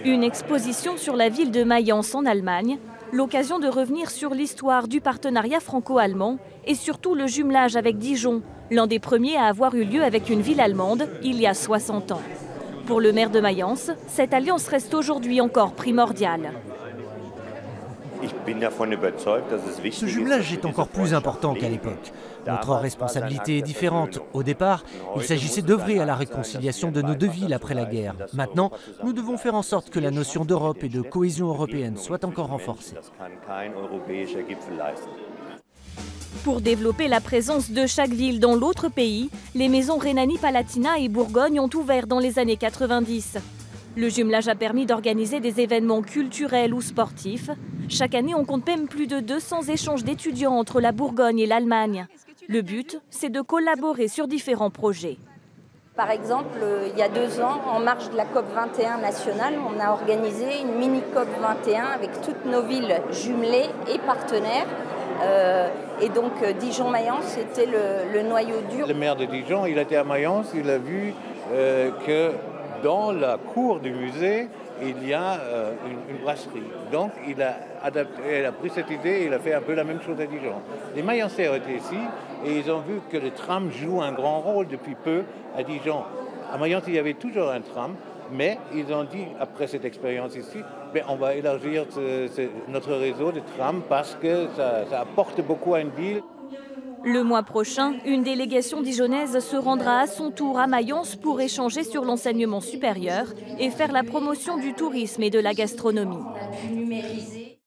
Une exposition sur la ville de Mayence en Allemagne, l'occasion de revenir sur l'histoire du partenariat franco-allemand et surtout le jumelage avec Dijon, l'un des premiers à avoir eu lieu avec une ville allemande il y a 60 ans. Pour le maire de Mayence, cette alliance reste aujourd'hui encore primordiale. Ce jumelage est encore plus important qu'à l'époque. Notre responsabilité est différente. Au départ, il s'agissait d'œuvrer à la réconciliation de nos deux villes après la guerre. Maintenant, nous devons faire en sorte que la notion d'Europe et de cohésion européenne soit encore renforcée. Pour développer la présence de chaque ville dans l'autre pays, les maisons Rhénanie-Palatinat et Bourgogne ont ouvert dans les années 90. Le jumelage a permis d'organiser des événements culturels ou sportifs. Chaque année, on compte même plus de 200 échanges d'étudiants entre la Bourgogne et l'Allemagne. Le but, c'est de collaborer sur différents projets. Par exemple, il y a 2 ans, en marge de la COP21 nationale, on a organisé une mini COP21 avec toutes nos villes jumelées et partenaires. Et donc Dijon-Mayence, c'était le noyau dur. Le maire de Dijon, il était à Mayence, il a vu que dans la cour du musée, il y a une brasserie. Donc il a pris cette idée et il a fait un peu la même chose à Dijon. Les Mayençais ont été ici et ils ont vu que le tram joue un grand rôle depuis peu à Dijon. À Mayence, il y avait toujours un tram, mais ils ont dit, après cette expérience ici, on va élargir notre réseau de trams parce que ça apporte beaucoup à une ville. Le mois prochain, une délégation dijonnaise se rendra à son tour à Mayence pour échanger sur l'enseignement supérieur et faire la promotion du tourisme et de la gastronomie.